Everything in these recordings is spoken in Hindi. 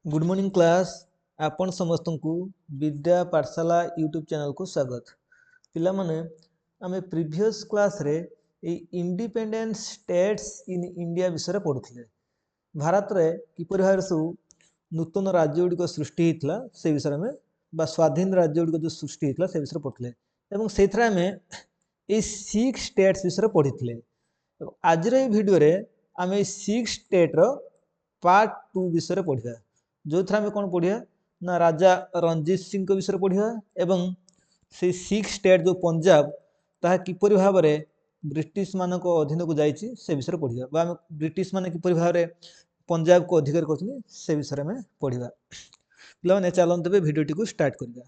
गुड मॉर्निंग क्लास आपण समस्त को विद्या पाठशाला यूट्यूब चैनल को स्वागत पिला माने आमे प्रीवियस क्लास रे इंडिपेंडेंट स्टेट्स इन इंडिया विषय पढ़ुले भारत रे किपर भाव सब नूतन राज्य गुड़िक सृष्टि होता से विषय में स्वाधीन राज्य गुड़िक जो सृष्टि होता से विषय पढ़ुले से आम ये 6 स्टेट्स विषय पढ़ी आज भिडियो आम 6 स्टेट रो पार्ट 2 विषय पढ़ा जो थे आम कौन पढ़िया ना राजा रणजीत सिंह विषय पढ़िया एवं से 6 स्टेट जो पंजाब ताहा किपरि भाव में ब्रिटिश मान अधीन को जाइए से विषय पढ़िया आम ब्रिटिश मान किपरि भाव में पंजाब को अधिकार कर से विषय में पढ़ा पे चलते भिडियोटी को स्टार्ट करिया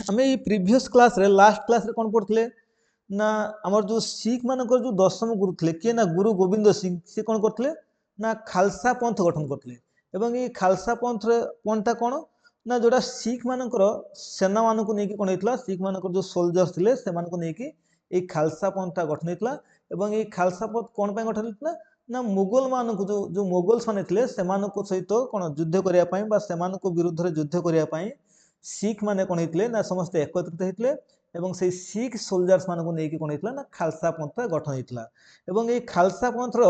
आम ये प्रीवियस क्लास रे लास्ट क्लास रे कौन पढ़ते ना आमर जो सिख मान जो दशम गुरु थे किए ना गुरु गोविंद सिंह सी कौन करते ना खालसा पंथ गठन करते खालसा पंथा कौन ना जोड़ा सिख मानकर सेना मान को लेकिन कौन होता सिख मानकर जो सोल्जर्स थे से खालसा पंथा गठन होता है खालसा पंथ कौन गठन होता ना मुगल मान को जो मुगल्स माने थे से सहित कौन युद्ध करने से विरुद्ध युद्ध करने सिख माने कौन होते ना समस्त एकत्रित होते से सिख सोल्जर्स मान को लेकिन कौन होता ना खालसा पंथ गठन होता है खालसा पंथर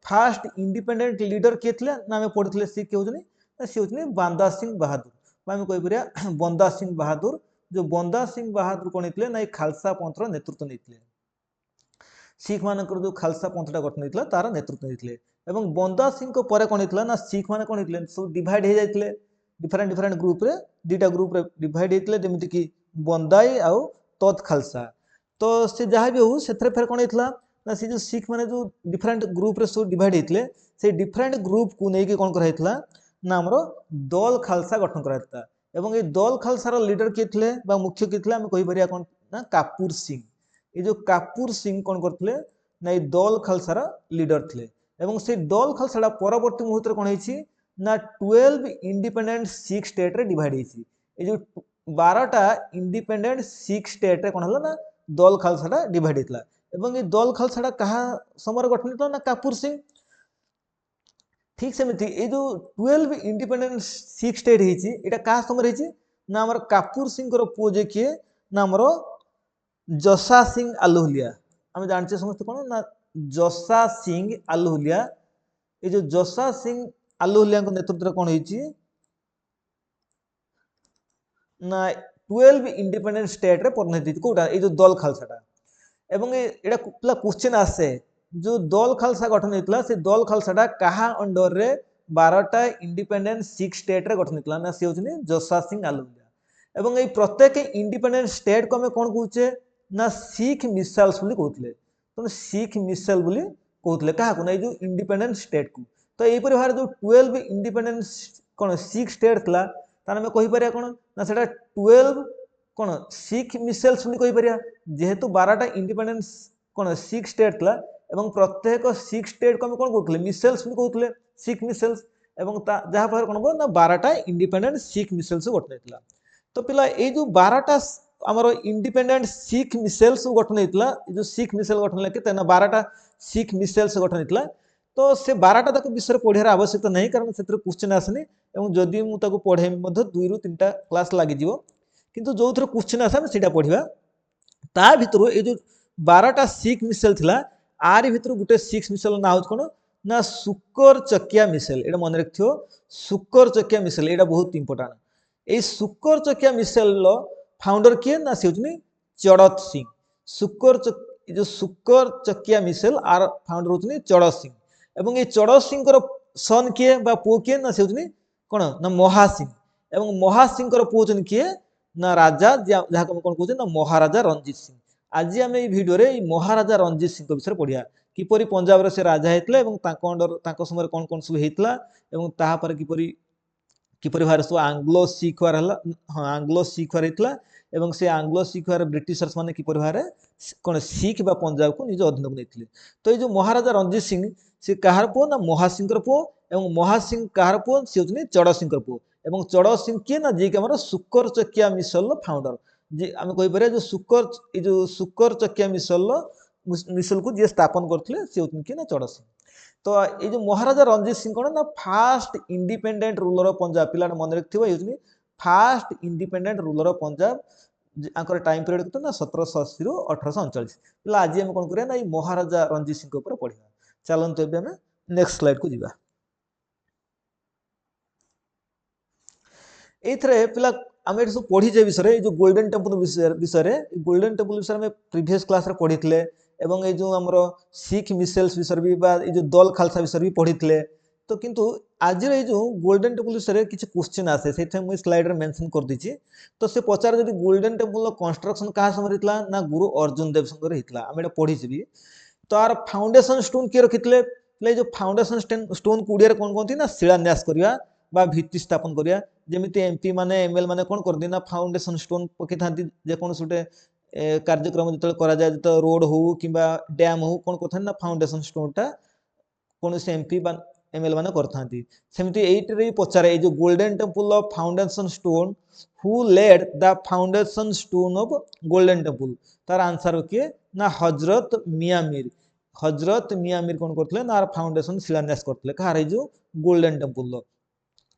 फास्ट इंडिपेंडेंट लीडर किए थे ना आम पढ़ी सी किए सी हूँ बंदा सिंह बहादुर आम कहीपर बंदा सिंह बहादुर जो बंदा सिंह बहादुर कौन होते ना खालसा पंथर नेतृत्व नहीं सिख मान जो खालसा पंथटा गठन होता तार नेतृत्व नहीं बंदा सिंह पर कौन होता ना सिख मैंने कौन होते सब डिवाइड हो जाते डिफरेन्ट डिफरेन्ट ग्रुप रे दुटा ग्रुप रे डिवाइड होते जमीक कि बंदाई आउ तत् खालसा तो से जहाँ भी हो से फिर कौन होता ना से जो सिख मैंने जो डिफरेन्ट ग्रुप रे सब डिवाइड होते से डिफरेन्ट ग्रुप को लेकिन कौन कराइला ना आमर दल खालसा गठन कराइता ये दल खालसार लीडर किए थे मुख्य किए थे आम कहीपर कौन ना कापुर सिंह ये जो कापुर सिंह कौन करते ना ये दल खालसार लीडर थे से दल खालसा परवर्त मुहूर्त कौन है ना 12 इंडिपेंडेंट सिख स्टेट रे डिवाइड होती ये जो 12टा इंडिपेंडेंट सिख स्टेट रे कौन है ना दल खालसा डिवाइड होता ये दल खालसा क्या समय गठन होता ना कापुर सिंह ठीक सेमती ये जो 12 इंडिपेंडेंट सिख स्टेट है क्या समय ना आमर कापुर सिंह पुओ जे किए ना आमर जसा सिंह आलुहुलिया आम जानते समस्त कौन ना जसा सिंह आलुहुलिया ये जो जसा सिंह आलुहुलिया नेतृत्व कौन है ना 12 इंडिपेंडेंट स्टेट रे परिणत कौटा ये जो दल खालसाटा एटा क्वेश्चन आसे जो दल खालसा गठन होता से दल खालसाटा क्या अंडर रे 12टा इंडिपेंडेंट सिख स्टेट रे गठन होता ना सी हूँ जसा सिंह आलुहुलिया ये प्रत्येक इंडिपेंडेंट स्टेट को आम कौन कहे ना सिख मिसाइल्स कहते तो सिख मिसाइल कहते क्या ना जो इंडिपेंडेंट स्टेट को तो यहीपर भाव जो 12 इंडिपेंडेंट कौन सिख स्टेट था तार आम कहीपर कौन ना से 12 कौन सिख मिसाइल्स कहीपर जेहेतु 12टा इंडिपेंडेंट कौन सिख स्टेट था प्रत्येक सिख स्टेट को आम कौन कहते मिसाइल्स कहते सिख मिसाइल्स जहाँफल कौन हम ना 12टा इंडिपेंडेंट सिख मिसाइल्स गठन होता तो पिला ये जो 12टा आमर इंडिपेंडेंट सिख मिसाइल्स गठन होता जो सिख मिसाइल गठन के 12टा सिख मिसाइल्स गठन होता तो से 12टा तक विषय पढ़ार आवश्यकता नहीं कारण से क्वेश्चन आसनी जदि मुझे पढ़े 2 ରୁ 3टा क्लास लगे किंतु जो थर क्वेश्चन आसा से पढ़ा ता भर ये जो 12टा सिख मिसाइल थिला आरी भर गोटे सिख मिसाइल ना हूँ कौन ना सुकर चकिया मिसाइल ये मन रखियो सुकर चकिया मिसाइल ये बहुत इंपोर्टाट ये सुकर चकिया मिसाइल फाउंडर किए ना सी हूँ चड़त सिंह जो सुकर चकिया मिसाइल आर फाउंडर होती चड़त सिंह ये चड़त सिंह सन किए पुओ किए ना सी हूँ कौन ना महासिंह महासिंह पुओ किए ना राजा जहाँ कौन कहे ना महाराजा रणजीत सिंह आज आम ये भिडियो महाराजा रणजीत सिंह विषय पढ़िया किपरि पंजाब से राजा होते समय कौन कौन सब होता किपरि भाव सब आंग्लो सिख वार हाँ आंग्लो सिख वार होता से आंग्लो सिख वार ब्रिटिशर्स मैंने किपरि भाव कौन सिख बा पंजाब को निज अधीन को नहीं तो ये जो महाराजा रणजीत सिंह सी कहार पुओ ना महासिंह पुओ महासिंह कहार पुओ सी हूँ चड़ सिंह पुओ चड़ सिंह किए ना जी आम सुकर चकिया मिसाइल फाउंडर जी आम कहीपर जो सुकर चकिया मिसाइल मिसल को जी स्थापन करते सी होती कि ना चढ़ सिंह। तो ये जो महाराजा रणजीत सिंह कौन ना fast independent ruler of Punjab पिला मन रखिथिबो ये fast independent ruler of Punjab Anchor time period केते ना 1780 रु 1839 पिला आज हम कोन करिया ना ये महाराजा रणजीत सिंह के ऊपर पढिया। चलंतु एबे हम नेक्स्ट स्लाइड को जीवा। एथरे पिला आम ये सब पढ़ीचे विषय जो गोल्डन टेम्पल विषय गोल्डन टेम्पल विषय में प्रीवियस क्लास रे पढ़ी एवं ये जो आमर सिख मिसेल्स विषय भी जो दल खालसा विषय भी पढ़ी तो किंतु आज जो गोल्डन टेम्पल विषय किसी क्वेश्चन आसे से मुझे स्लाइड रे मेंशन कर दीची। तो से पचार जब गोल्डन टेम्पल कंस्ट्रक्शन क्या समय होता ना गुरु अर्जुन देव समय होता आम ये पढ़ीचे भी। तो आर फाउंडेशन स्टोन किए रखी जो फाउंडेशन स्टोन को ओडिया कौन कहते ना शिलान्यास करवा बा भित्ति स्थापन करिया जेमिति एमपी माने एमएल माने कौन कर ना फाउंडेशन स्टोन पकई था जेकोसी गोटे कार्यक्रम जो करा जाए तो रोड हो कि डैम हो कौन करते ना फाउंडेशन स्टोन टा कौन से एमपी एमएल माने करता सेमती एइटरे पचारे जो Golden Temple of foundation stone who laid the foundation stone of Golden Temple तार आंसर किए ना हजरत मियाँ मीर। हजरत मियाँ मीर कौन करते ना फाउंडेशन शिलान्यास करते कहार जो गोल्डन टेम्पल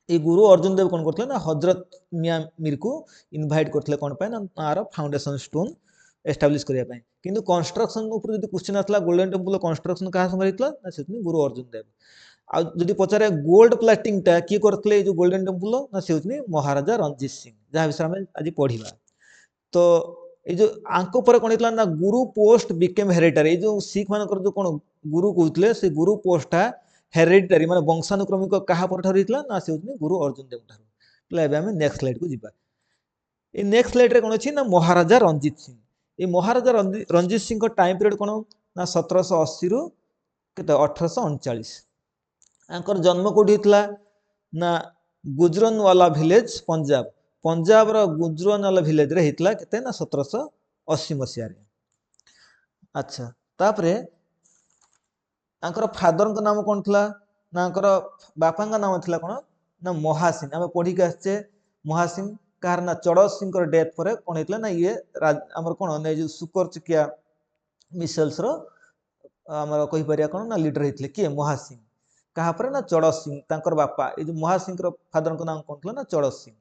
ये गुरु अर्जुन देव कौन करते ना हजरत मियाँ मीर को इनभाइट करते कौन पाए ना तार फाउंडेशन स्टोन एस्टाब्लिश करने किंतु कंस्ट्रक्शन ऊपर जो क्वेश्चन आसला गोल्डन टेम्पल कंस्ट्रक्शन क्या समय होता ना से गुरु अर्जुन देव। आदि पचारे गोल्ड प्लाटिंग टा किए करते जो गोल्डन टेम्पल ना से महाराजा रणजीत सिंह जहाँ विषय में आज पढ़ा। तो ये जो आंक पर कौन होता ना गुरु पोस्ट बिकेम हेरिडिटरी जो सिख मान जो कौन गुरु कहते से गुरु पोस्टा हेरिडिटरी माने वंशानुक्रमिक क्या होता ना से गुरु अर्जुन देव ठार। आम नेक्स्ट स्लाइड को जीवा। ये नेक्स्ट स्लाइड रे कौन अच्छी ना महाराजा रणजीत सिंह। ये महाराजा रणजीत सिंह टाइम पीरियड कौन ना 1780 रु 1839 आंकर जन्म कौटी होता ना गुजरनवाला विलेज पंजाब पंजाब रो गुजरनवाला विलेज रे होता केते ना 1780 मसीह। अच्छा तापरे आंकर फादर का नाम कौन था ना आंकर बापा का नाम था कौन ना महासिंह। आम पढ़ी के आसचे महासिंह कहार ना चढ़ सिंह डेथ पर कौन होता ना ये आमर कौन जो सुकर चकिया मिसेल्स आमर कहीपर कौन ना लीडर होते किए महासिंह क्या पर ना चढ़ सिंह तांकर बापा ये जो महासिंह फादर का नाम कौन था ना चढ़ सिंह।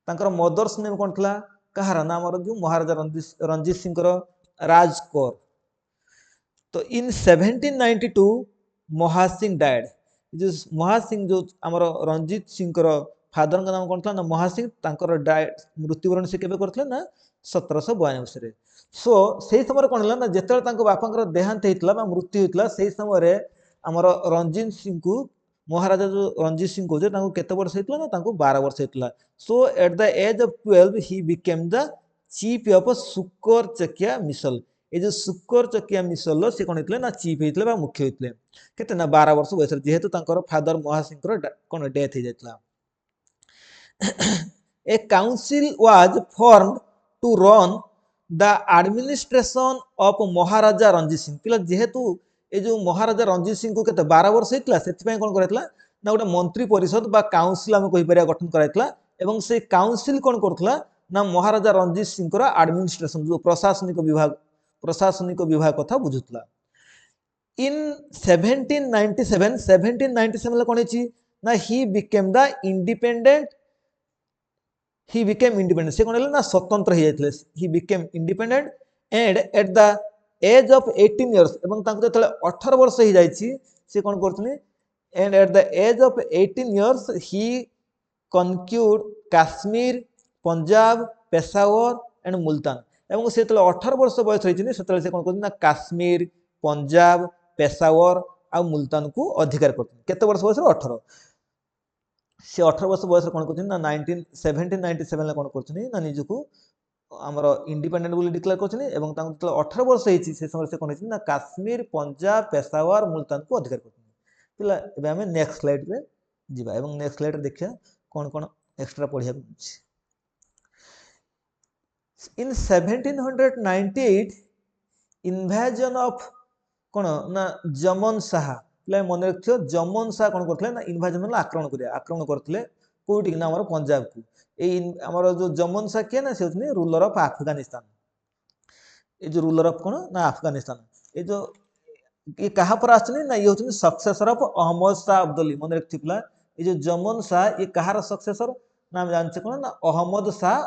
तांकर मदर्स नेम कौन था कहार ना आमर जो महाराजा रणजीत सिंह राज कौर। तो इन 1792 महासिंह डायड जो महासिंह जो आमर रणजीत सिंह फादर का नाम कौन था ना महासिंह तांकर डायड मृत्युवरण से केबे करथिले ना 1792 मसीह। सो से समय कौन है ना जिते बापा देहांत होता मृत्यु होता से समय आमर रणजीत सिंह को महाराजा जो रणजीत सिंह कहते केते वर्ष होता ना 12 वर्ष होता। So at the age of 12 he became the chief of Sukerchakia मिसल। ये जो सुकर चकिया मिसल से कौन होते ना चीफ होते मुख्य होते केते ना 12 वर्ष बयस जेहेतु फादर महासिंह कौन डेथ हो जाता। A council was formed to run the administration of महाराजा रणजीत सिंह। पिला जेहेतु ये जो महाराजा रणजीत सिंह को केते 12 वर्ष होता से कौन कराइला ना गोटे मंत्री परिषद बा काउंसिल आम कहीपर गठन कराइला एवं से काउंसिल कौन करथला ना महाराजा रणजीत सिंह एडमिनिस्ट्रेशन जो प्रशासनिक विभाग कथा बुझुतला। इन 1797 कौन है ना ही became the independent he became independent से कौन है ना स्वतंत्र ही जाइथिले he became independent and at the age of 18 years एवं तांको जतले 18 वर्ष ही जाइछि से कौन करथनि and at the age of 18 years he conquered Kashmir Punjab Peshawar and Multan एवं से तले 18 वर्ष बयस रहिछि से तले से कौन करथनि ना काश्मीर पंजाब पेशावर आ मुल्तान को अधिकार करथनि केते वर्ष बयस 18 से 18 वर्ष बयस कौन कर ना 1797 कौन कर निजक आमर इंडिपेंडेंट बोली डिक्लेयर कर 18 वर्ष होती से समय से कौन ना काश्मीर पंजाब पेशावर मुल्तान को अधिकार कर। आम नेक्स्ट स्लाइड रे जीवा एवं नेक्स्ट स्लाइड रे देखिया कौन कौन एक्स्ट्रा पढ़िया इन 1798 इन्वेजन ऑफ कौन ना जमन शाह मन रख जमन शाह कौन करते ना इन्वेजन आक्रमण करते कौटी ना आम पंजाब को आमर जो जमन शाह किए ना से रूलर ऑफ अफगानिस्तान ये जो रूलर ऑफ कौन ना अफगानिस्तान ये जो ये कहा पर आछनी ना ये होछन सक्सेसर ऑफ अहमद शाह अब्दाली मन रखथिला ये जो जमन शाह ये कहार सक्सेसर ना हम जानछे कोन ना अहमद शाह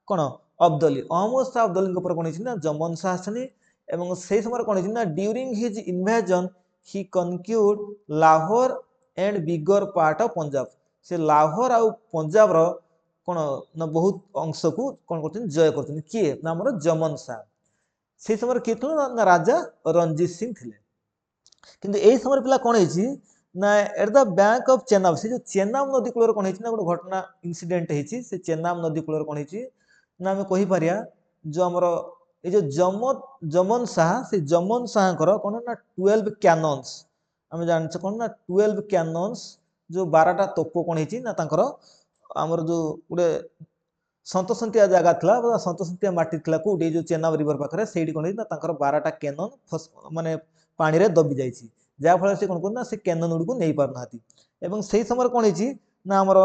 कोन अब्दाली अहमद शाह अब्दाली के ऊपर कोन हिची ना जमन शाह आछनी एवं सेही समय कोन हिची ना during his invasion he conquered Lahore and bigger part of Punjab से लाहौर आ पंजाब रो कोन ना बहुत अंश को कोन करथिन जय करथिन किए ना हमर जमन शाह से समय किए थिले ना राजा रणजीत सिंह थिले किंतु एई समय पिला कोन हिची ना at the bank of Chenab से जो चेनाब नदी कूलर कोन हिची ना गोटे घटना इंसिडेंट हिची से चेनाब नदी कूलर कोन हिची ना हमें कहि पारिया जो हमर ए जो जमन शाह से जमन शाह कर कोन ना 12 कैनन्स हमें जानछ कोन ना 12 कैनन्स जो 12टा तोप कोन हिची ना तांकर हमर जो गुडे सन्तसंतिया जगह थला सन्तसंतिया माटी थला कोडी जो चेनाब रिवर पाखरे सेडी कोन हिची ना तांकर 12टा कैनन माने पानी रे दबी जाइछि जा फल से कोन कोन ना से कैनन उड को नै पार नाती एवं सेही समय कोन हिची ना हमर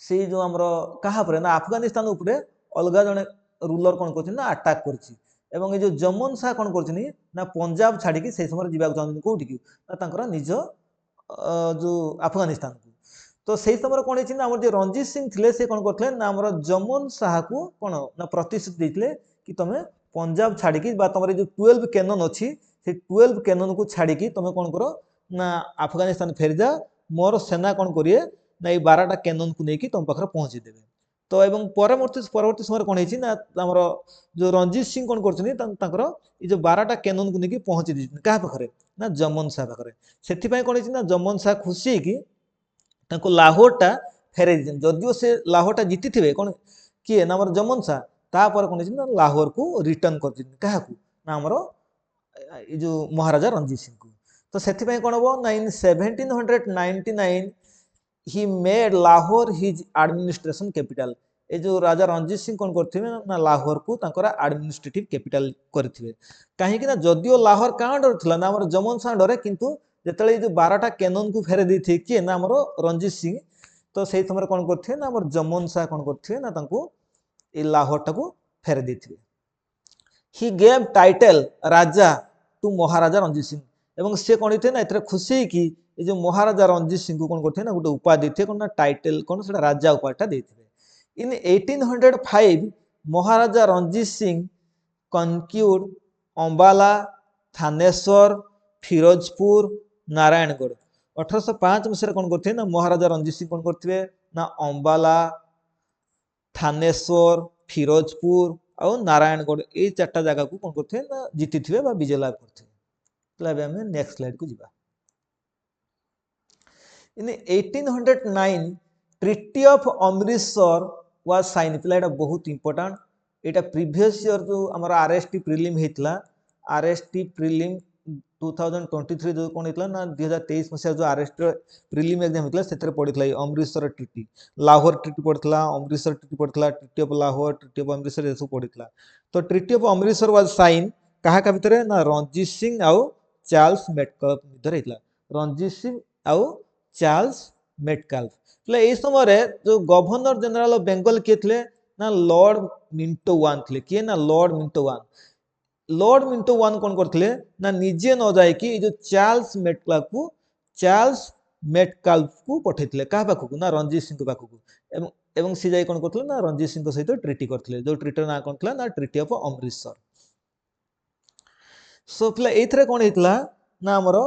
से जो हमर कहा परे ना अफगानिस्तान उपरे अलगा जने रूलर कोन करछि ना अटैक करछि एवं ए जो जमन शाह कोन करछिनी ना पंजाब छाडी कि सेही समय जिबाक चाहन कोठी कि ना तांकर निज जो अफगानिस्तान को तो सेही समय कोन हिची ना हमर जे रणजीत सिंह थिले से कोन करथले ना हमर जमन शाह को कोन ना प्रतिश्रुति दैथिले कि तमे पंजाब छाडी कि बा तमरे जो 12 कैनन अछि से 12 कैनन को छाडी कि तमे कोन करो ना अफगानिस्तान फेर जा मोर सेना कोन करिए ना ए 12टा कैनन को नेकी तम पाखरे पहुंची देबे तो एवं परवर्ती समय कोन हिची ना हमर जो रणजीत सिंह कोन करछनी तांकर ए जो 12टा कैनन को नेकी पहुंची दिछन का पाखरे ना जमन शाह पाखरे सेथि पय कोन हिची ना जमन शाह खुशी कि तांको लाहौरटा फेरे दिछन जदियो से लाहौरटा जीति थिबे कोन किए ना हमर जमन शाह ता पर कोन हिची ना लाहौर को रिटर्न कर दिछन काहा को ना हमर ए जो महाराजा रणजीत सिंह को तो सेथि पय कोन हो ना इन 1799 he made Lahore his administration capital ए जो राजा रणजीत सिंह कोन करथिबे ना लाहौर को तांकर एडमिनिस्ट्रेटिव कैपिटल करथिबे काहे कि ना जदियो लाहौर का डर थिला ना हमर जमन शाह डरे किंतु जेतले जो 12टा कैनन को फेरे दैथि कि ना हमर रणजीत सिंह तो सेही समय कोन करथिबे ना हमर जमन शाह कोन करथिबे ना तांको ए लाहौर टाको फेरे दैथिबे he gave title raja to Maharaja Ranjit Singh एवं से कोन हिते ना एतरे खुशी कि ए जो महाराजा रणजीत सिंह को कोन करथे ना गोटे उपाधि थे कोन ना टाइटल कोन सेटा राजा उपाधिटा देथिबे इन 1805 महाराजा रणजीत सिंह कनक्यूड अंबाला थानेश्वर फिरोजपुर नारायणगढ़ 1805 मसीह कोन करथे ना महाराजा रणजीत सिंह कोन करथिबे ना अंबाला थानेश्वर फिरोजपुर और नारायणगढ़ ए चारटा जगह को कोन करथे ना जीति थिबे बा विजय लाभ करथे तले हमें नेक्स्ट स्लाइड को जिबा in 1809 treaty of Amritsar was sign पिला एटा बहुत इंपोर्टेंट एटा प्रीवियस ईयर जो हमर आरएसटी प्रीलिम हेतला आरएसटी प्रीलिम 2023 जो कोन हेतला ना 2023 मसिया जो आरएसटी प्रीलिम एग्जाम हेतला सेतरे पडितला अमृतसर ट्रिटी लाहौर ट्रिटी पडितला अमृतसर ट्रिटी पडितला treaty of Lahore treaty of Amritsar एसो पडितला तो treaty of Amritsar was sign कहा का भितरे ना रणजीत सिंह आउ चार्ल्स मेटकल्फ भितरे हेतला रणजीत सिंह आउ चार्ल्स मेटकाल्फ એટલે এই সময়ে जो गवर्नर जनरल ऑफ बेंगल के थे ना लॉर्ड मिंटो वन थे किए ना लॉर्ड मिंटो वन कौन करते ना निजे न जाए कि जो चार्ल्स मेटकाल्फ को पठेते क्या पाखक ना रणजीत सिंह पाखक एवं सी जाए कौन करते ना रणजीत सिंह सहित ट्रिटी करते जो ट्रिटर ना कौन था ना ट्रिटी ऑफ अमृतसर सो पिला एथरे कौन होता ना आमर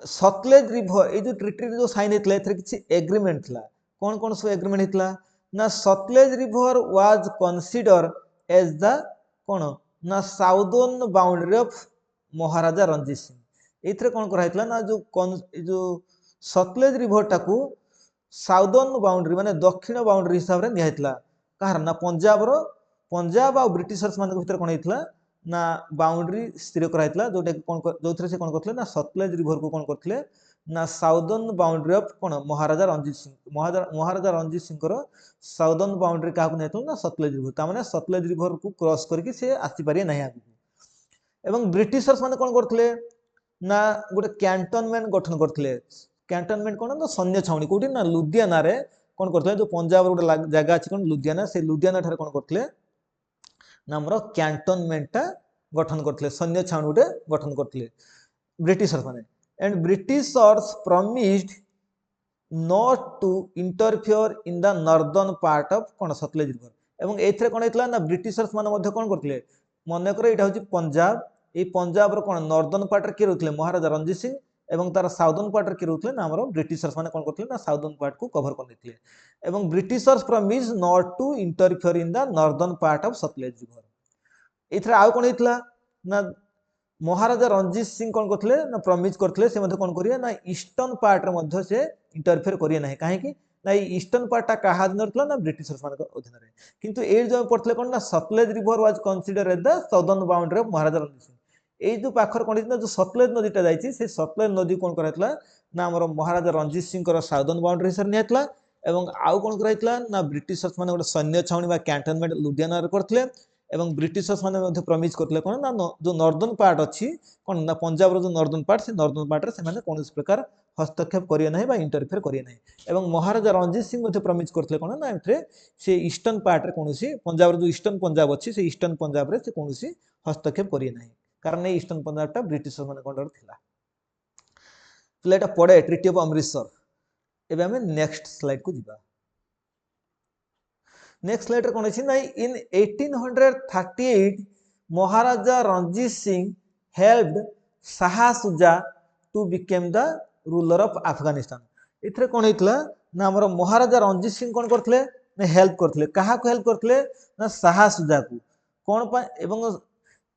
सतलेज रिवर ये जो ट्रिटी जो साइन होता है किसी एग्रीमेंट था कौन कौन सब एग्रीमेंट होता ना Sutlej river was consider as the कौन ना southern boundary of Maharaja Ranjit Singh एथरे कौन कराइतला ना जो सतलेज रिवर टाकू साउदर्न बाउंड्री माने दक्षिण बाउंड्री हिसाब रे नियाइतला कहार ना पंजाब आ ब्रिटिशर्स मान भीतर कौन होता ना बाउंड्री स्थिर कराइतला जोटे कौन जो से कौन करते ना सतलेज रिवर को कौन करते ना साउदर्न बाउंड्री ऑफ कौन महाराजा रणजीत सिंह साउदर्न बाउंड्री क्या नहीं ना सतलेज रिवर तार सतलेज रिवर को क्रॉस करके से आसीपारे ना आगे एवं ब्रिटिशर्स मान कौन करते ना गोटे कैंटनमेंट गठन करते कैंटनमेंट कौन ना सैन्य छाउनी कौटी ना लुधियाना रे कौन करते जो पंजाब गोटे जगह अच्छी कौन लुधियाना से लुधियाना ठारे कौन करते ना हमर कैंटनमेंटा गठन करथिले सैन्य छाउणी गोटे गठन करथिले ब्रिटिशर्स माने and Britishers promised not to interfere in the northern part of कोन सतलेज रिवर एवं एथरे कोन हेतला ना ब्रिटिशर्स माने मध्ये कोन करथिले मन कर एटा होची पंजाब ए पंजाब रो कोन नॉर्दर्न पार्ट रे के रहथिले महाराजा रणजीत सिंह एवं तार साउदर्न पार्ट रे के रहथिले ना हमरो ब्रिटिशर्स माने कोन करथिले ना साउदर्न पार्ट को कवर कर देथिले एवं Britishers promise not to interfere in the northern part of Sutlej river एथरे आउ कोन हेतला ना महाराजा रणजीत सिंह कौन करथिले ना प्रॉमिस करथिले से मध्ये कोन करिया ना ईस्टर्न पार्ट रे मध्ये से इंटरफेयर करिया नाही काहे कि ना ईस्टर्न पार्ट टा काहा अधीन रहथिला ना ब्रिटिशर्स मान अधीन रे किंतु ए जो पड़थिले कोन ना Sutlej river was considered as the southern boundary of Maharaja Ranjit Singh ए जो पाखर कोन ना जो सतलेज नदीटा जाईची से सतलेज नदी कोन कराइतला ना हमर महाराजा रणजीत सिंह कर साउदर्न बाउंड्री सर नियतला एवं आउ कोन कराइतला ना ब्रिटिशर्स माने गोटे सैन्य छाउणी बा कैंटोनमेंट लुधियाना रे करथिले एवं ब्रिटिशर्स माने मध्ये प्रॉमिस करथिले कोन ना जो नॉर्दर्न पार्ट अछि कोन ना पंजाब रो जो नॉर्दर्न पार्ट से नॉर्दर्न पार्ट रे से माने कोन प्रकार हस्तक्षेप करिया नाही बा इंटरफेयर करिया नाही एवं महाराजा रणजीत सिंह मध्ये प्रॉमिस करथिले कोन ना एथरे से ईस्टर्न पार्ट रे कोनसी पंजाब रो जो ईस्टर्न पंजाब अछि से ईस्टर्न पंजाब रे से कोनसी हस्तक्षेप करिया नाही कारण ए ईस्टर्न पंजाब टा ब्रिटिशर्स माने कोन थिला तले एटा पड़े ट्रिटी ऑफ अमृतसर एबे हमें नेक्स्ट स्लाइड को जिबा नेक्स्ट स्लाइड रे कोन अछि ना in 1838 Maharaja Ranjit Singh helped Shah Shuja to become the ruler of Afghanistan इथरे कोन हेतला ना हमर महाराजा रणजीत सिंह कोन करथले ना हेल्प करथले काहा को हेल्प करथले ना शाह सुजा को कोन पा एवं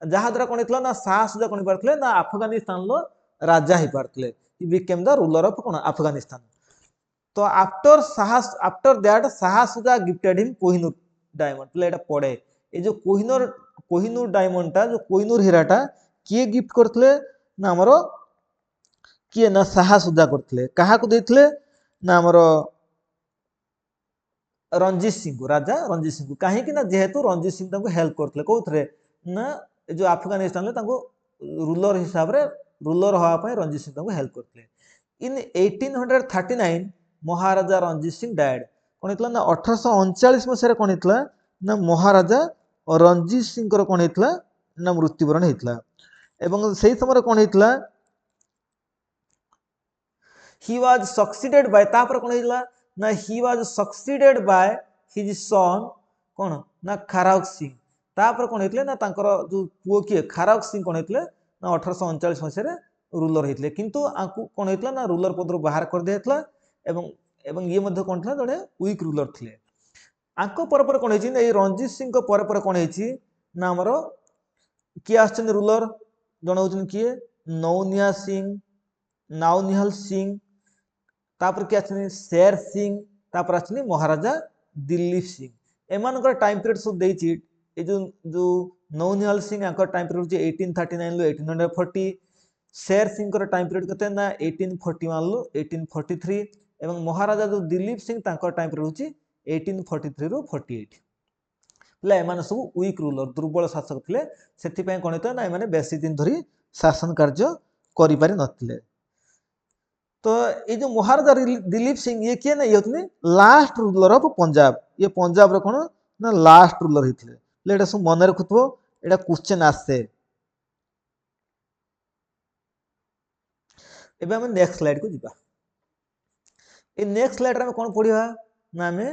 जहा द्वारा कोन हेतला ना शाह सुजा कोन परथले ना अफगानिस्तान लो राजा ही परथले he became the ruler of कोन अफगानिस्तान तो after that Shah Shuja gifted him Kohinoor diamond ले एटा पड़े ए जो कोहिनूर डायमंड टा जो कोहिनूर हीराटा किए गिफ्ट करथले ना हमरो किए ना शाह सुजा करथले काहा को देथले ना हमरो रणजीत सिंह को राजा रणजीत सिंह को काहे कि ना जेहेतु रणजीत सिंह ताको हेल्प करथले कोथरे ना जो अफगानिस्तान ले ताको रूलर हिसाब रे रूलर होआ पय रणजीत सिंह ताको हेल्प करथले इन 1839 महाराजा रणजीत सिंह डायड कोन हेतला ना 1839 मसेरे कोन हेतला ना महाराजा रणजीत सिंह कर कोन हेतला ना मृत्युवरण हेतला एवं सेही समय कोन हेतला he was succeeded by तापर कोन हेतला ना he was succeeded by his son कोन ना खराक सिंह तापर कोन हेतले ना तांकर जो पुओ किए खराक सिंह कोन हेतले ना 1839 मसेरे रूलर हेतले किंतु आकु कोन हेतला ना रूलर पद रो बाहर कर देतला एवं ये मध्ये कोन थला जड़े वीक रूलर थिले आंको पर कोन हेछि ए रणजीत सिंह को पर कोन हेछि ना हमरो कि आछन रूलर जण होछन किए नौनिया सिंह नाउनिहाल सिंह तापर कि आछन शेर सिंह तापर आछन महाराजा दिलीप सिंह एमानकर टाइम पीरियड सब देछि ए जो नौनिहाल सिंह आंकर टाइम पीरियड जे 1839 लो 1840 शेर सिंह कर टाइम पीरियड कते ना 1841 लो 1843 एवं महाराजा जो दिलीप सिंह तांकर टाइम पीरियड होछि 1843 रो 48 ले एमाने सब वीक रूलर दुर्बल शासक थिले सेति पय कोन हेता ना एमाने बेसी दिन धरी शासन कार्य करि पारि नथिले तो ये जो महाराजा दिलीप सिंह ये किए ना ये होतने लास्ट रूलर ऑफ पंजाब ये पंजाब रो कोन ना लास्ट रूलर हिथिले ले एटा सब मन रखुथबो एटा क्वेश्चन आसे एबे हम नेक्स्ट स्लाइड को जिबा ए नेक्स्ट स्लाइड रे हम कोन पढिबा ना हमें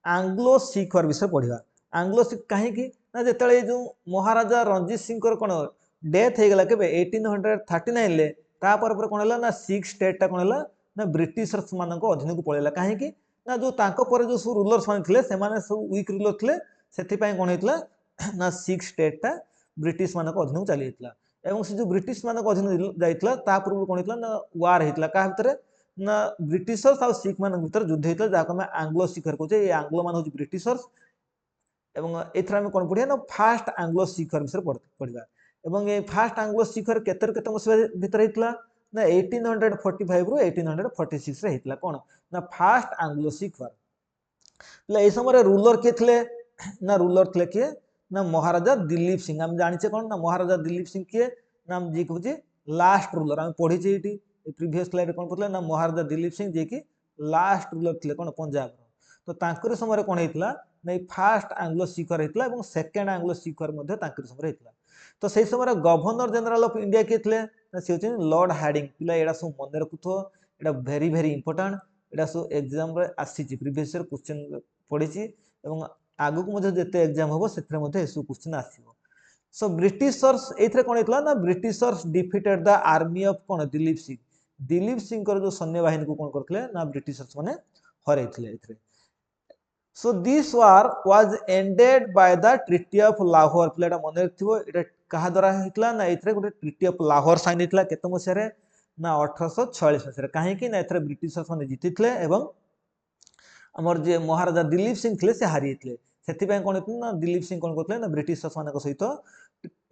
एंग्लो सिख वर विषय पढिबा एंग्लो सिख काहे कि ना जेतले जो महाराजा रणजीत सिंह कर कोन डेथ हे गेला केबे 1839 ले ता पर कोन हला ना सिख स्टेट ता कोन हला ना ब्रिटिशर्स मान को अधीन को पळेला काहे कि ना जो तांको पर जो सु रूलर्स मान थिले से माने सब वीक रूलर थिले सेति पय कोन हेतला ना सिख स्टेट ता ब्रिटिश मान को अधीन को चली हेतला एवं से जो ब्रिटिश मान को अधीन जाइतला ता पूर्व कोन हेतला ना वार हेतला का भीतर ना ब्रिटिशर्स और सिख मान भीतर युद्ध हेतला जाको में एंग्लो सिखर को ये एंग्लो मान हो ब्रिटिशर्स एवं एथरा में कोन पढिया ना फास्ट एंग्लो सिखर विषय पढिबा एवं ये फास्ट एंग्लो सिखर केते मसबे भीतर हेतला ना 1845 रो 1846 रे हेतला कोन ना फास्ट एंग्लो सिखर ले ए समय रूलर के थिले ना रूलर थिले के ना महाराजा दिलीप सिंह हम जानिचे कोन ना महाराजा दिलीप सिंह के नाम जी कहूची लास्ट रूलर हम पढी छी एटी प्रीवियस स्लाइड कोन पतला ना महाराजा दिलीप सिंह जे की लास्ट रूलर थिले कोन पंजाब तो तांकर समय कोन हेतला नै फास्ट एंग्लो सिखर हेतला एवं सेकंड एंग्लो सिखर मध्ये तांकर समय हेतला तो से समय गवर्नर जनरल ऑफ इंडिया किए थे सी हूँ लॉर्ड हार्डिंग पिला एटा सब मन रखुथ एटा वेरी वेरी इंपोर्टेंट एटा सब एग्जाम रे आसी प्रीवियस ईयर क्वेश्चन पड़ी आगु को जिते एग्जाम हम से क्वेश्चन आसो सो ब्रिटिशर्स एथरे कौन होता ना Britishers defeated the army of कौन दिलीप सिंह जो सैन्य बाहिनी को कौन करते ना ब्रिटिशर्स माने हरई so this war was ended by the treaty of Lahore पिलाटा मन रखिथो एटा कहा द्वारा होता ना ये गोटे ट्रिटी ऑफ लाहौर साइन होता केते मसीह ना 1846 मसीह कहीं ना एथरे ब्रिटिशर्स माने जीती आमर जे महाराजा दिलीप सिंह थे से हारी से कौन होता ना दिलीप सिंह कौन करते ना ब्रिटिशर्स मान सहित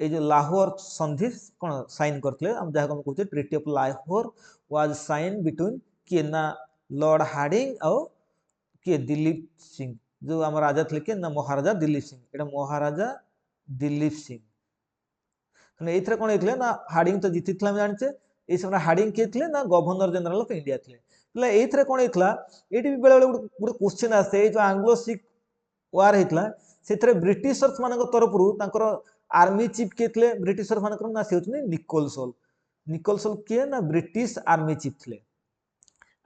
ये जो लाहौर संधि कौन साइन करते जहाँ को कहते treaty of Lahore was sign between किए ना लॉर्ड हार्डिंग आउ किए दिलीप सिंह जो आम राजा थे किए ना महाराजा दिलीप सिंह एटा महाराजा दिलीप सिंह ये कौन होते ना हार्डिंग तो जीती जाने ये समय हार्डिंग किए थे ना गवर्नर जनरल ऑफ इंडिया थे ये कौन होता ये बेले बेले गोटे क्वेश्चन आसे जो आंग्लो सिख वार होता से ब्रिटिशर्स मान तरफ आर्मी चीफ किए थे ब्रिटिशर्स मान ना सी हूँ निकोलसोल किए ना ब्रिटिश आर्मी चीफ थे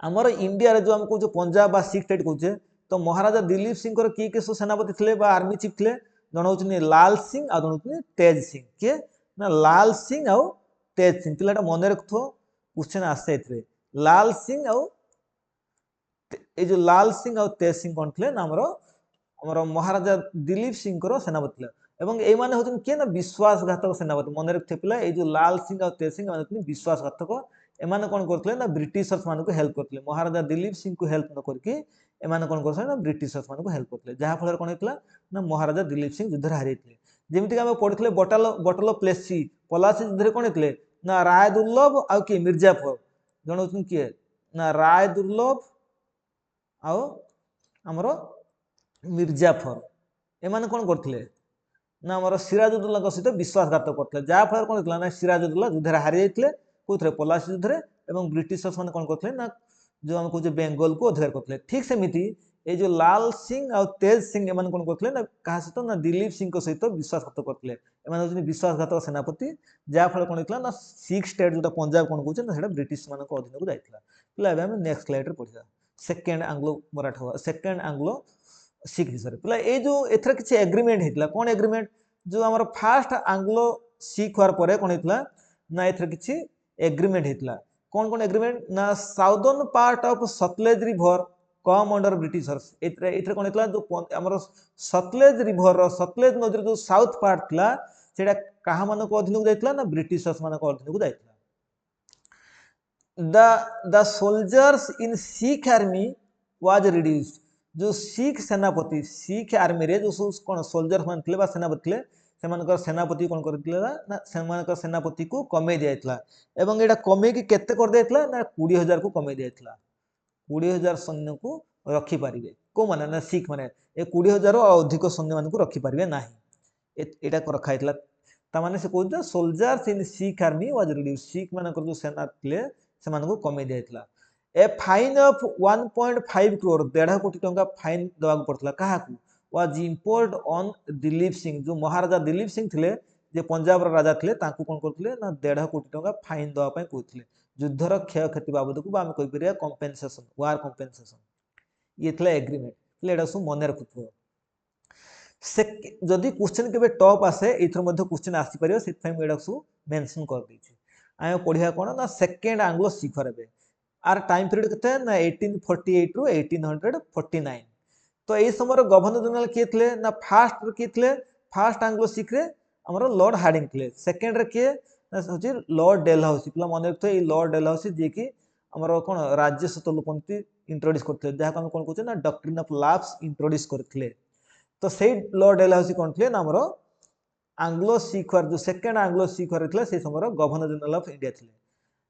आमर इंडिया जो आम कहे पंजाब बा सिख स्टेट कहे तो महाराजा दिलीप सिंह किए किए सब सेनापति थे आर्मी चीफ थे जन हूँ लाल सिंह आ जन हूँ तेज सिंह किए ना लाल सिंह आउ तेज सिंह पिलाटा मन रखुथ क्वेश्चन आसे लाल सिंह आउ जो लाल सिंह आउ तेज सिंह कौन थे ना आमर महाराजा दिलीप सिंह सेनापति थे एवं ये माने होते किए ना विश्वासघातक सेनापति मन रखते पिला ये जो लाल सिंह और तेज सिंह होते विश्वासघातक एमाने कौन करते ना ब्रिटिशर्स मान को हेल्प करते महाराजा दिलीप सिंह को हेल्प न करके एमाने कौन करते ना ब्रिटिशर्स मान को हेल्प करते जहाँफल कौन होता ना महाराजा दिलीप सिंह युद्ध हारी जमीक आम पढ़ी बटल ऑफ प्लेसी पलासी युद्ध कौन होते ना राय दुर्लभ आउ किए मिर्जाफर जन हूँ किए ना राय दुर्लभ आउ आमर मिर्जाफर एमाने कौन करते ना आम सिराजुद्दौला सहित विश्वासघात करते जहाँफल कौन होता ना सिराजुद्दौला युद्ध हारी जाते कौन पलासी युद्ध में ब्रिटिशर्स मान कौन करते ना जो आम कहे बेंगल को अधिकार करते ठीक सेमती ये जो लाल सिंह और तेज सिंह एम कौन करते ना क्या सहित ना दिलीप सिंह सहित विश्वासघात करते हैं विश्वासघातक सेनापति जहाँफल कौन होता ना सिख स्टेट जो पंजाब कौन कहे ब्रिटिश मान अधीन को जाता है नेक्स्ट स्लाइड पढ़ा second Anglo Maratha second Anglo Sikh विषय पिला ये जो एथर किसी एग्रीमेंट होता कौन एग्रीमेंट जो आम फास्ट आंग्लो सिख हार पर कौन होता ना एथर किसी एग्रीमेंट होता कौन कौन एग्रीमेंट ना southern part of Sutlej river come under Britishers एथर कौन होता जो आम सतलेज रिवर सतलेज नदी जो साउथ पार्ट था से क्या मान अधीन को जाता ना ब्रिटिशर्स मान अधीन को जाता the soldiers in Sikh army was reduced जो सिख सेनापति सिख आर्मी रे जो कौन सोल्जर मान थे सेनापति थे से सेनापति कौन कर सेनापति को कमे दिया एवं यहाँ कमे केते कर दिया ना 20,000 को कमे दिया 20,000 सैन्य को रखिपारे कौ मैंने ना सिख मैंने ये 20,000 अधिक सैन्य मान को रखिपारे ना यहाँ रखाई ताने से कहते soldiers in Sikh army was reduce Sikh मान जो सेना थे से कमे दिया ए फाइन ऑफ 1.5 करोड़ 1.5 कोटी टंका फाइन देवा पड़ता क्या वाज इम्पोर्ड ऑन दिलीप सिंह जो महाराजा दिलीप सिंह थे जे पंजाब राजा थे कौन करते ना 1.5 कोटी टंका फाइन देवाई कहते युद्धर क्षय क्षति बाबद को आम कहीपर कंपेनसेसन वार कंपेनसेसन ये एग्रीमेंट यहाँ सब मन रखुथ से जदि क्वेश्चन के टॉप आसे एथर क्वेश्चन आसीपर से सब मेंशन कर देछि आम पढ़िया कौन ना second Anglo Sikh war or time period के ना 1848 रु 1849 तो यही समय गवर्नर जनरल किए थे ना फास्ट किए थे फास्ट आंग्लो सिख रे आमर लॉर्ड हार्डिंग थे सेकेंड किए हूँ लॉर्ड डेलहाउसी पिला मन रखते ये लॉर्ड डेलहाउसी जी कि आमर कौन राज्य स्वतंत्रपंथी इंट्रोड्यूस करते जहाँ आम कौन कहे ना डॉक्ट्रिन ऑफ लैप्स इंट्रोड्यूस करते तो से लॉर्ड डेलहाउसी कौन थे ना आमर आंग्लो सिख वार जो सेकेंड आंग्लो सिख वार थे से समय गवर्नर जनरल ऑफ इंडिया थे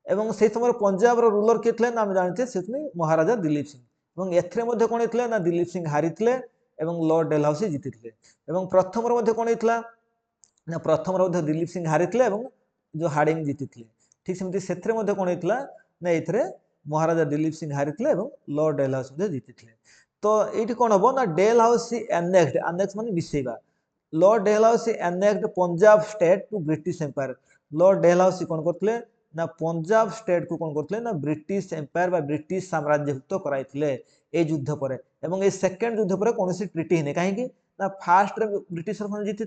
एवं से समय पंजाब रूलर किए थे ना आम जानते से महाराजा दिलीप सिंह और एथरे कौन होता ना दिलीप सिंह हारी थे लॉर्ड डेलहाउसी जीति थे प्रथम कौन होता ना प्रथम दिलीप सिंह हारी थे जो हार्डिंग जीति थे ठीक सेमती से कौन होता ना ये महाराजा दिलीप सिंह हारी थे लॉर्ड डेलहाउसी जीति थे तो ये कौन हम ना डेलहाउसी एनेक्सड एनेक्स मान मिसेबा Lord Dalhousie annexed Punjab state to British empire. Lord Dalhousie कौन करते ना पंजाब स्टेट को कौन करते ना ब्रिटिश एम्पायर बा ब्रिटिश साम्राज्यभुक्त कराइथिले ए युद्ध पर। एवं ए सेकेंड युद्ध पर कौन ट्रिटी है कहीं ना फास्ट ब्रिटिश जीति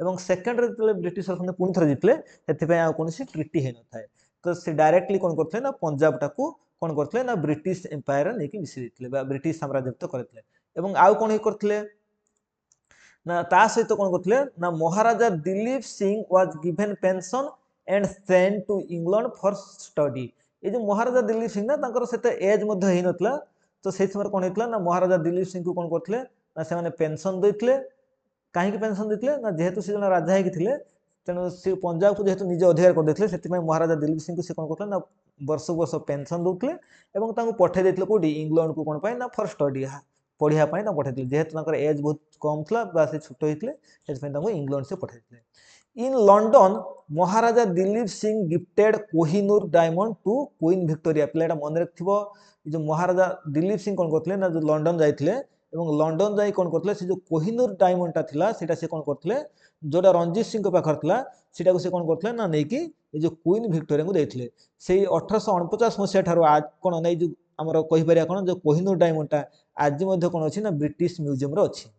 एवं सेकेंड रे ब्रिटिश पुणी थे जीतले से कौन ट्रिटी है न था। तो से डायरेक्टली कौन करते ना पंजाब टाकू कौन करते ना ब्रिटिश एम्पायर नहीं मिसी देते ब्रिटिश साम्राज्यभुक्त करते। एवं आउ कौन करते ना ता सहित कौन करते ना Maharaja Dilip Singh was given pension and sent to England for study. ये जो महाराजा दिलीप सिंह ना तांकर सेते एज मध्ये हेई नतला तो से समय कौन होता ना महाराजा दिलीप सिंह को कौन करते ना से माने पेंशन देते। कहीं पेंशन देते ना जेहेतु से जन राजा होते तेणु से पंजाब को जेहेतु निज अधिकार करते से महाराजा दिलीप सिंह को से कौन करते ना वर्ष वर्ष पेंशन दौते और पठे देते कौटी इंग्लैंड को कौन पाए ना फॉर स्टडी पढ़ापी ना पठे जेहेतु एज बहुत कम था से छोट होते इंग्लैंड से पठे। In London Maharaja Dilip Singh gifted Kohinoor diamond to Queen Victoria. पिलाटा मन रखिथबो जो महाराजा दिलीप सिंह कौन करते ना जो लंडन जाइए लंडन जाई कौन करते से जो कोहिनूर डायमंड टा सेटा से कौन करते जोटा रणजीत सिंह पाखर था सेटा से कौन करते ना नहीं कि जो क्वीन विक्टोरिया को देते से 1849 मसीहा ठार आज कौन नहीं जो आमर कहीपर कौन जो कोहिनूर डायमंड टा आज कौन अच्छी ना ब्रिटिश म्यूजियम अच्छी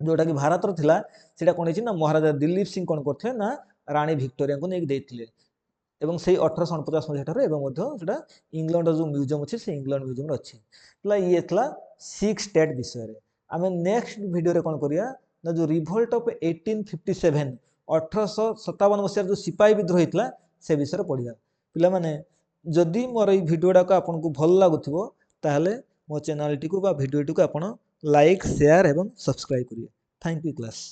जोटा कि भारत थिला सेटा कौन है ना महाराजा दिलीप सिंह कौन करते ना रानी विक्टोरिया को नहीं देते एवं से 1849 मसीहा ठार इंग्लैंड जो म्यूजियम अच्छे से इंग्लैंड म्यूजियम अच्छी ये सिक्स स्टेट विषय आम नेक्स्ट वीडियो कौन करिया ना जो रिवोल्ट ऑफ 1857 1857 मसीह जो सिपाही विद्रोह होता से विषय पढ़िया। पिला माने जदि मोर ये वीडियोटा को आपन को भल लागुथिबो ताहले मो चैनल टी को बा वीडियो टी को आपन लाइक शेयर एवं सब्सक्राइब करिए। Thank you class.